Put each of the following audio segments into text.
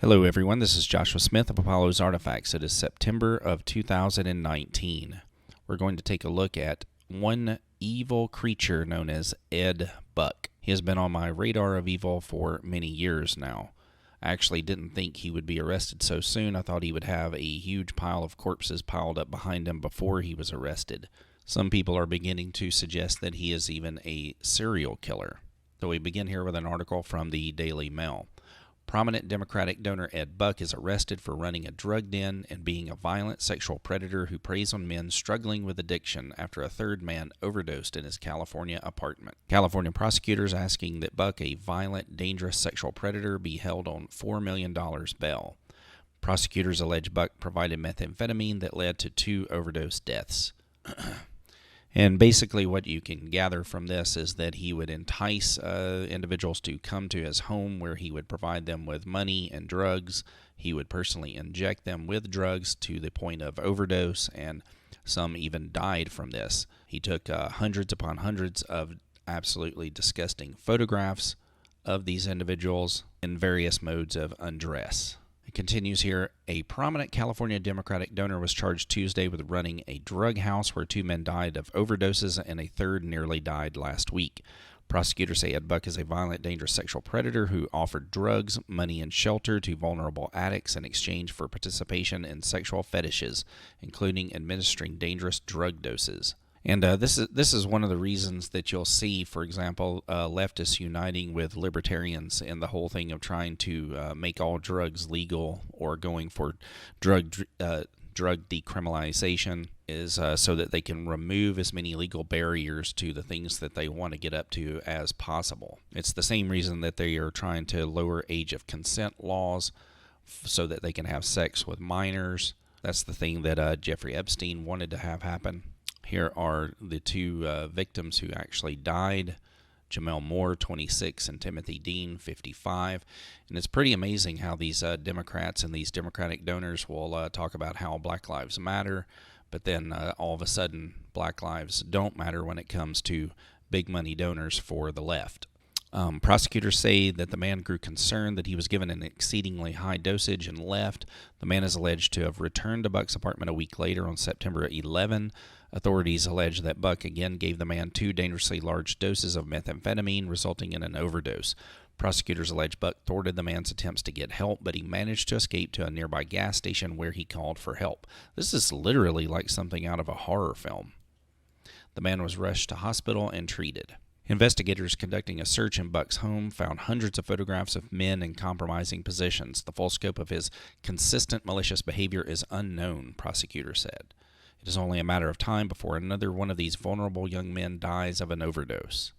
Hello everyone, this is Joshua Smith of Apollo's Artifacts. It is September of 2019. We're going to take a look at one evil creature known as Ed Buck. He has been on my radar of evil for many years now. I actually didn't think he would be arrested so soon. I thought he would have a huge pile of corpses piled up behind him before he was arrested. Some people are beginning to suggest that he is even a serial killer. So we begin here with an article from the Daily Mail. Prominent Democratic donor Ed Buck is arrested for running a drug den and being a violent sexual predator who preys on men struggling with addiction after a third man overdosed in his California apartment. California prosecutors asking that Buck, a violent, dangerous sexual predator, be held on $4 million bail. Prosecutors allege Buck provided methamphetamine that led to 2 overdose deaths. And basically what you can gather from this is that he would entice individuals to come to his home where he would provide them with money and drugs. He would personally inject them with drugs to the point of overdose, and some even died from this. He took hundreds upon hundreds of absolutely disgusting photographs of these individuals in various modes of undress. It continues here. A prominent California Democratic donor was charged Tuesday with running a drug house where 2 men died of overdoses and a third nearly died last week. Prosecutors say Ed Buck is a violent, dangerous sexual predator who offered drugs, money, and shelter to vulnerable addicts in exchange for participation in sexual fetishes, including administering dangerous drug doses. And this is one of the reasons that you'll see, for example, leftists uniting with libertarians in the whole thing of trying to make all drugs legal or going for drug decriminalization is so that they can remove as many legal barriers to the things that they want to get up to as possible. It's the same reason that they are trying to lower age of consent laws so that they can have sex with minors. That's the thing that Jeffrey Epstein wanted to have happen. Here are the 2 victims who actually died, Jamel Moore, 26, and Timothy Dean, 55. And it's pretty amazing how these Democrats and these Democratic donors will talk about how Black Lives Matter, but then all of a sudden Black Lives don't matter when it comes to big money donors for the left. Prosecutors say that the man grew concerned that he was given an exceedingly high dosage and left. The man is alleged to have returned to Buck's apartment a week later on September 11. Authorities allege that Buck again gave the man 2 dangerously large doses of methamphetamine, resulting in an overdose. Prosecutors allege Buck thwarted the man's attempts to get help, but he managed to escape to a nearby gas station where he called for help. This is literally like something out of a horror film. The man was rushed to hospital and treated. Investigators conducting a search in Buck's home found hundreds of photographs of men in compromising positions. The full scope of his consistent malicious behavior is unknown, prosecutors said. It is only a matter of time before another one of these vulnerable young men dies of an overdose.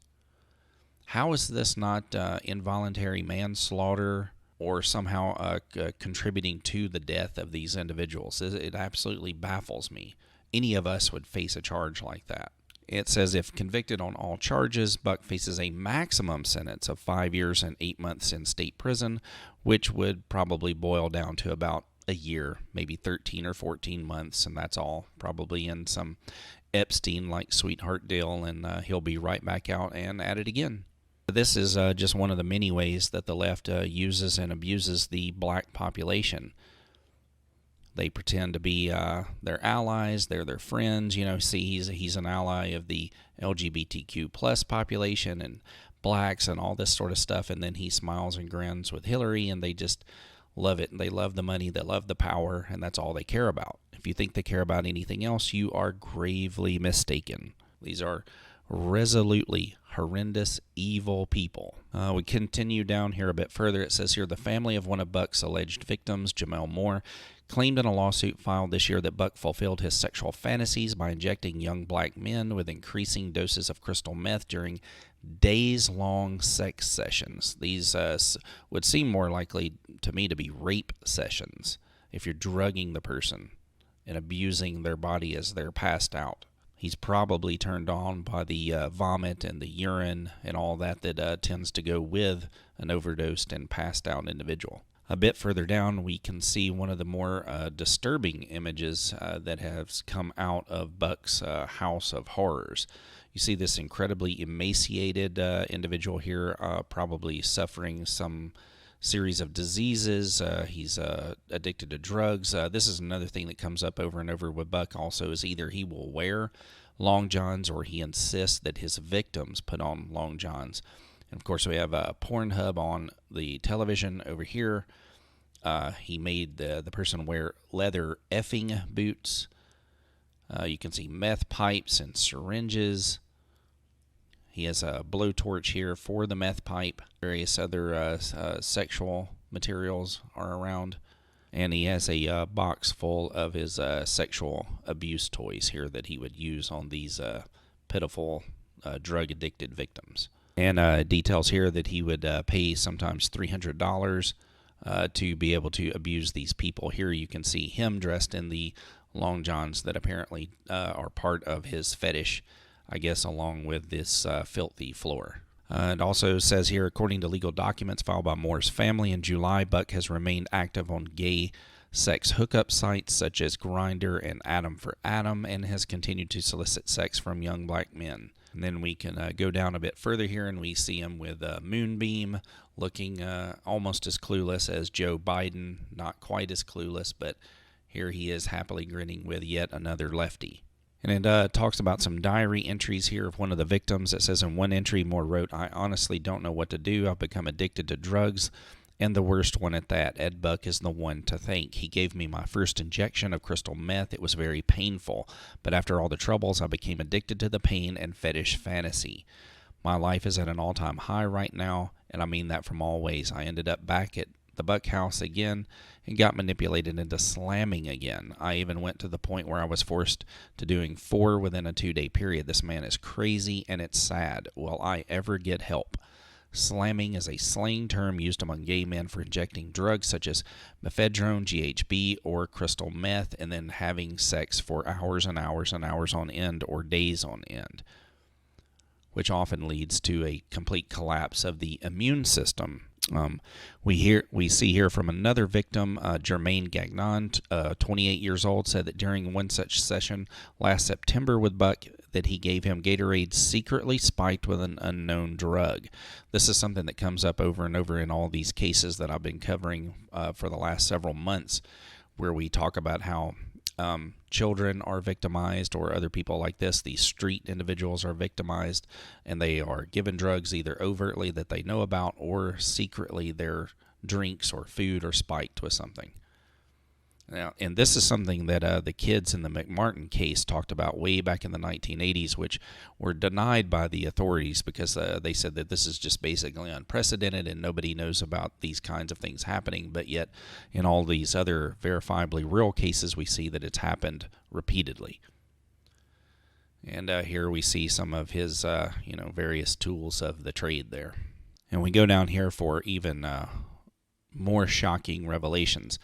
How is this not involuntary manslaughter or somehow contributing to the death of these individuals? It absolutely baffles me. Any of us would face a charge like that. It says if convicted on all charges, Buck faces a maximum sentence of 5 years and 8 months in state prison, which would probably boil down to about a year, maybe 13 or 14 months, and that's all. Probably in some Epstein-like sweetheart deal, and he'll be right back out and at it again. This is just one of the many ways that the left uses and abuses the black population. They pretend to be their allies, they're their friends. You know, see, he's an ally of the LGBTQ plus population and blacks and all this sort of stuff, and then he smiles and grins with Hillary, and they just love it. They love the money, they love the power, and that's all they care about. If you think they care about anything else, you are gravely mistaken. These are resolutely horrendous, evil people. We continue down here a bit further. It says here, the family of one of Buck's alleged victims, Jamel Moore, claimed in a lawsuit filed this year that Buck fulfilled his sexual fantasies by injecting young black men with increasing doses of crystal meth during days-long sex sessions. These would seem more likely to me to be rape sessions if you're drugging the person and abusing their body as they're passed out. He's probably turned on by the vomit and the urine and all that tends to go with an overdosed and passed out individual. A bit further down, we can see one of the more disturbing images that has come out of Buck's House of Horrors. You see this incredibly emaciated individual here, probably suffering some series of diseases. He's addicted to drugs. This is another thing that comes up over and over with Buck also, is either he will wear long johns or he insists that his victims put on long johns. And of course, we have Pornhub on the television over here. He made the person wear leather effing boots. You can see meth pipes and syringes. He has a blowtorch here for the meth pipe. Various other sexual materials are around. And he has a box full of his sexual abuse toys here that he would use on these pitiful drug-addicted victims. And details here that he would pay sometimes $300 to be able to abuse these people. Here you can see him dressed in the long johns that apparently are part of his fetish, I guess, along with this filthy floor. It also says here, according to legal documents filed by Moore's family in July, Buck has remained active on gay sex hookup sites such as Grindr and Adam for Adam, and has continued to solicit sex from young black men. And then we can go down a bit further here, and we see him with Moonbeam, looking almost as clueless as Joe Biden. Not quite as clueless, but here he is happily grinning with yet another lefty. And it talks about some diary entries here of one of the victims. It says in one entry, Moore wrote, "I honestly don't know what to do. I've become addicted to drugs, and the worst one at that. Ed Buck is the one to thank. He gave me my first injection of crystal meth. It was very painful, but after all the troubles, I became addicted to the pain and fetish fantasy. My life is at an all-time high right now, and I mean that from all ways. I ended up back at the Buck house again and got manipulated into slamming again. I even went to the point where I was forced to doing 4 within a 2-day period. This man is crazy, and it's sad. Will I ever get help? Slamming is a slang term used among gay men for injecting drugs such as mephedrone, GHB, or crystal meth, and then having sex for hours and hours and hours on end or days on end, which often leads to a complete collapse of the immune system. We see here from another victim, Jermaine Gagnon, 28 years old, said that during one such session last September with Buck, that he gave him Gatorade secretly spiked with an unknown drug. This is something that comes up over and over in all these cases that I've been covering for the last several months, where we talk about how children are victimized, or other people like this, these street individuals are victimized, and they are given drugs either overtly that they know about, or secretly their drinks or food are spiked with something. Now, and this is something that the kids in the McMartin case talked about way back in the 1980s, which were denied by the authorities because they said that this is just basically unprecedented and nobody knows about these kinds of things happening. But yet, in all these other verifiably real cases, we see that it's happened repeatedly. And here we see some of his, various tools of the trade there. And we go down here for even more shocking revelations.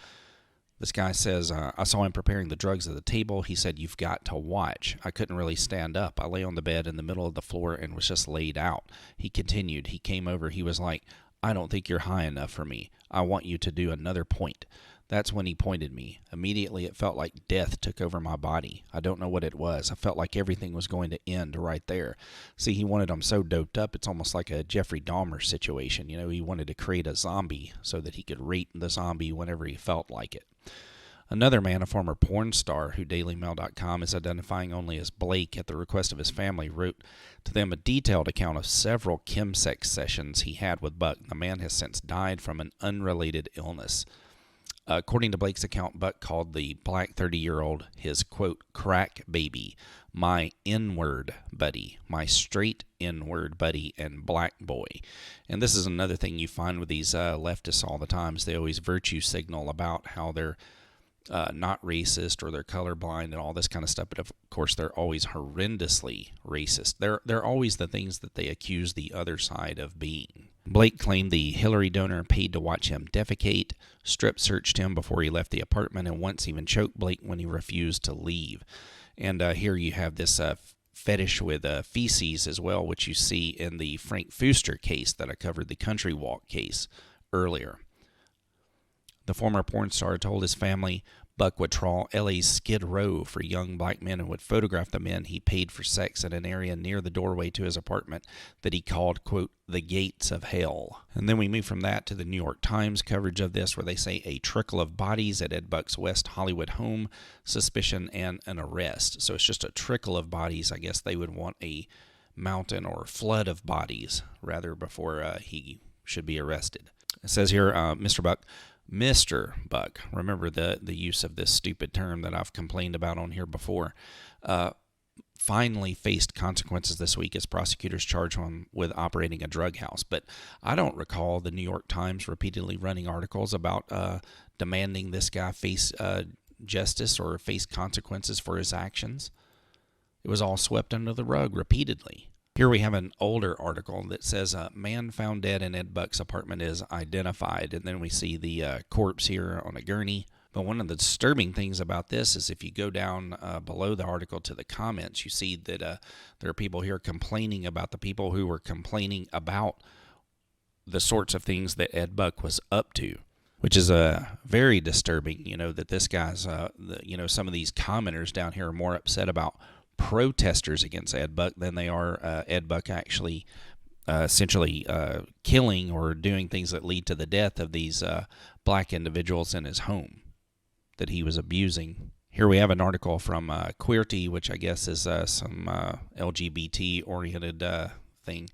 This guy says, I saw him preparing the drugs at the table. He said, "You've got to watch. I couldn't really stand up. I lay on the bed in the middle of the floor and was just laid out." He continued. He came over. He was like, "I don't think you're high enough for me. I want you to do another point." That's when he pointed me. Immediately, it felt like death took over my body. I don't know what it was. I felt like everything was going to end right there. See, he wanted them so doped up, it's almost like a Jeffrey Dahmer situation. He wanted to create a zombie so that he could rate the zombie whenever he felt like it. Another man, a former porn star who DailyMail.com is identifying only as Blake at the request of his family, wrote to them a detailed account of several chemsex sessions he had with Buck. The man has since died from an unrelated illness. According to Blake's account, Buck called the black 30-year-old his, quote, crack baby, my N-word buddy, my straight N-word buddy, and black boy. And this is another thing you find with these leftists all the time, is they always virtue signal about how they're not racist or they're colorblind and all this kind of stuff, but of course they're always horrendously racist. They're always the things that they accuse the other side of being. Blake claimed the Hillary donor paid to watch him defecate, strip searched him before he left the apartment, and once even choked Blake when he refused to leave. And here you have this fetish with feces as well, which you see in the Frank Fuster case that I covered, the Country Walk case earlier. The former porn star told his family, Buck would trawl LA's Skid Row for young black men and would photograph the men he paid for sex in an area near the doorway to his apartment that he called, quote, the gates of hell. And then we move from that to the New York Times coverage of this, where they say a trickle of bodies at Ed Buck's West Hollywood home, suspicion, and an arrest. So it's just a trickle of bodies. I guess they would want a mountain or flood of bodies rather before he should be arrested. It says here, Mr. Buck, remember the use of this stupid term that I've complained about on here before, finally faced consequences this week as prosecutors charged him with operating a drug house. But I don't recall the New York Times repeatedly running articles about demanding this guy face justice or face consequences for his actions. It was all swept under the rug repeatedly. Here we have an older article that says a man found dead in Ed Buck's apartment is identified, and then we see the corpse here on a gurney. But one of the disturbing things about this is if you go down below the article to the comments, you see that there are people here complaining about the people who were complaining about the sorts of things that Ed Buck was up to, which is very disturbing, that this guy's, some of these commenters down here are more upset about protesters against Ed Buck than they are Ed Buck actually essentially killing or doing things that lead to the death of these black individuals in his home that he was abusing. Here we have an article from Queerty, which I guess is some LGBT-oriented thing. It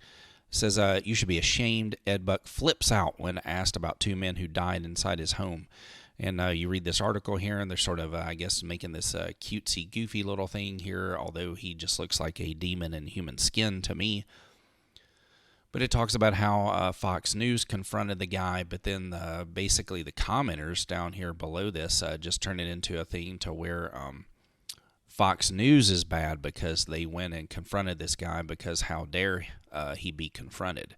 says, you should be ashamed. Ed Buck flips out when asked about two men who died inside his home. And you read this article here, and they're sort of, I guess, making this cutesy, goofy little thing here, although he just looks like a demon in human skin to me. But it talks about how Fox News confronted the guy, but then basically the commenters down here below this just turn it into a thing to where Fox News is bad because they went and confronted this guy because how dare he be confronted.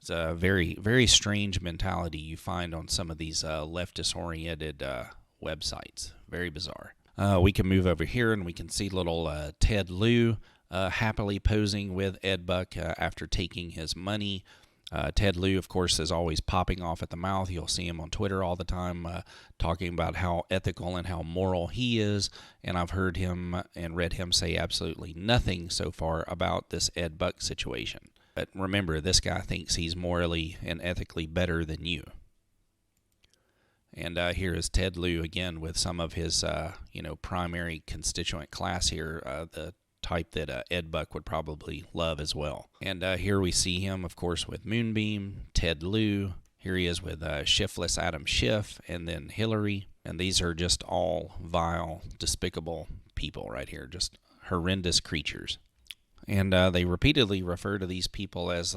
It's a very, very strange mentality you find on some of these leftist-oriented websites. Very bizarre. We can move over here and we can see little Ted Lieu happily posing with Ed Buck after taking his money. Ted Lieu, of course, is always popping off at the mouth. You'll see him on Twitter all the time talking about how ethical and how moral he is. And I've heard him and read him say absolutely nothing so far about this Ed Buck situation. But remember, this guy thinks he's morally and ethically better than you. And here is Ted Lieu again with some of his, primary constituent class here, the type that Ed Buck would probably love as well. And here we see him, of course, with Moonbeam, Ted Lieu. Here he is with Shiftless Adam Schiff, and then Hillary. And these are just all vile, despicable people right here, just horrendous creatures. And they repeatedly refer to these people as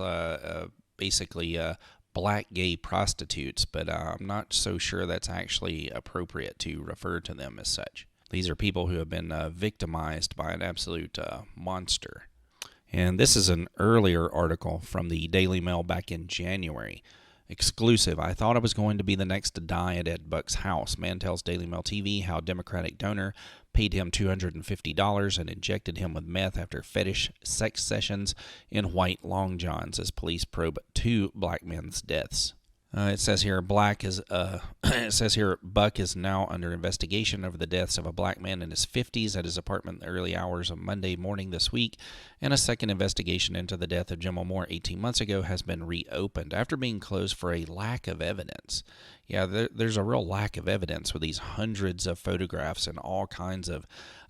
basically black gay prostitutes, but I'm not so sure that's actually appropriate to refer to them as such. These are people who have been victimized by an absolute monster. And this is an earlier article from the Daily Mail back in January. Exclusive. I thought I was going to be the next to die at Ed Buck's house. Man tells Daily Mail TV how Democratic donor paid him $250 and injected him with meth after fetish sex sessions in white long johns as police probe two black men's deaths. It says here Buck is now under investigation over the deaths of a black man in his 50s at his apartment in the early hours of Monday morning this week, and a second investigation into the death of Jim Moore 18 months ago has been reopened after being closed for a lack of evidence. Yeah, there's a real lack of evidence with these hundreds of photographs and all kinds of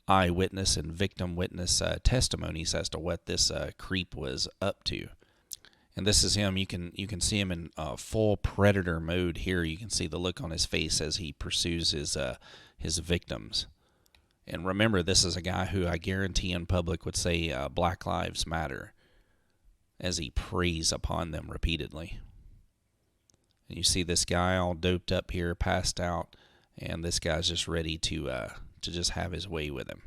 eyewitness and victim witness testimonies as to what this creep was up to. And this is him. You can see him in full predator mode here. You can see the look on his face as he pursues his victims. And remember, this is a guy who I guarantee in public would say Black Lives Matter as he preys upon them repeatedly. And you see this guy all doped up here, passed out, and this guy's just ready to just have his way with him.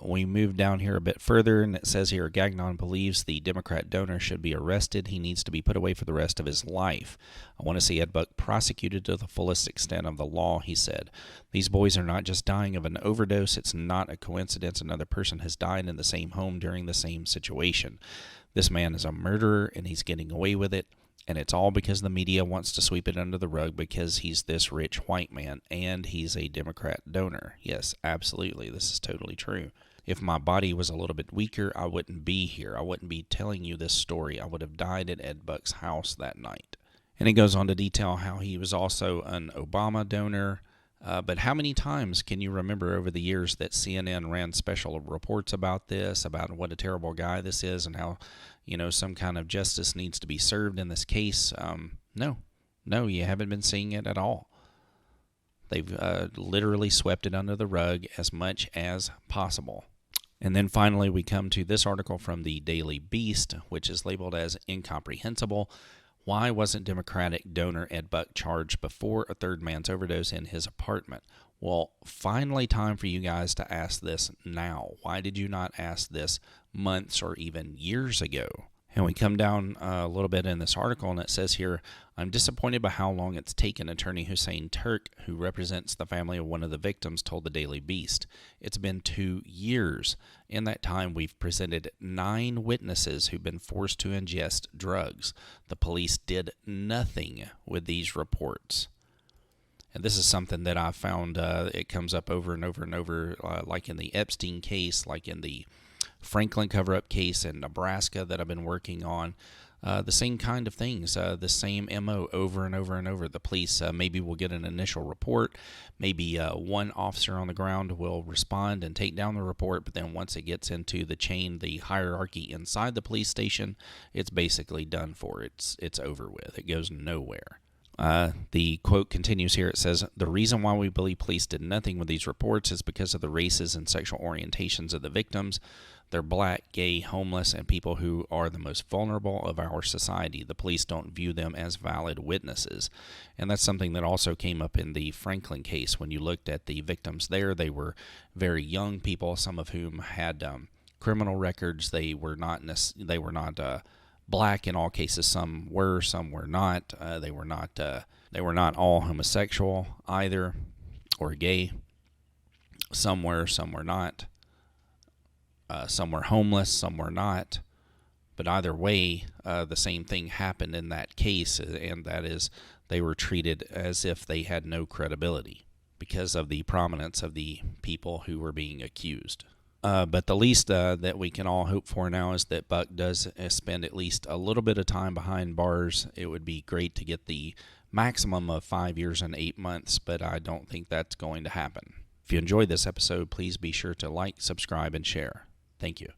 We move down here a bit further, and it says here, Gagnon believes the Democrat donor should be arrested. He needs to be put away for the rest of his life. I want to see Ed Buck prosecuted to the fullest extent of the law, he said. These boys are not just dying of an overdose. It's not a coincidence another person has died in the same home during the same situation. This man is a murderer, and he's getting away with it. And it's all because the media wants to sweep it under the rug because he's this rich white man and he's a Democrat donor. Yes, absolutely. This is totally true. If my body was a little bit weaker, I wouldn't be here. I wouldn't be telling you this story. I would have died at Ed Buck's house that night. And it goes on to detail how he was also an Obama donor. But how many times can you remember over the years that CNN ran special reports about this, about what a terrible guy this is and how, some kind of justice needs to be served in this case? No, you haven't been seeing it at all. They've literally swept it under the rug as much as possible. And then finally, we come to this article from the Daily Beast, which is labeled as incomprehensible. Why wasn't Democratic donor Ed Buck charged before a third man's overdose in his apartment? Well, finally time for you guys to ask this now. Why did you not ask this months or even years ago? And we come down a little bit in this article, and it says here, I'm disappointed by how long it's taken, Attorney Hussein Turk, who represents the family of one of the victims, told the Daily Beast. It's been 2 years. In that time, we've presented 9 witnesses who've been forced to ingest drugs. The police did nothing with these reports. And this is something that I found it comes up over and over and over, like in the Epstein case, like in the Franklin cover-up case in Nebraska that I've been working on. The same kind of things, the same MO over and over and over. The police maybe will get an initial report. Maybe one officer on the ground will respond and take down the report, but then once it gets into the chain, the hierarchy inside the police station, it's basically done for. It's over with. It goes nowhere. The quote continues here. It says, the reason why we believe police did nothing with these reports is because of the races and sexual orientations of the victims. They're black, gay, homeless, and people who are the most vulnerable of our society. The police don't view them as valid witnesses. And that's something that also came up in the Franklin case. When you looked at the victims there, they were very young people, some of whom had criminal records. They were not black in all cases. Some were not. They were not all homosexual either, or gay. Some were not. Some were homeless, some were not. But either way, the same thing happened in that case, and that is they were treated as if they had no credibility because of the prominence of the people who were being accused. But the least that we can all hope for now is that Buck does spend at least a little bit of time behind bars. It would be great to get the maximum of 5 years and 8 months, but I don't think that's going to happen. If you enjoyed this episode, please be sure to like, subscribe, and share. Thank you.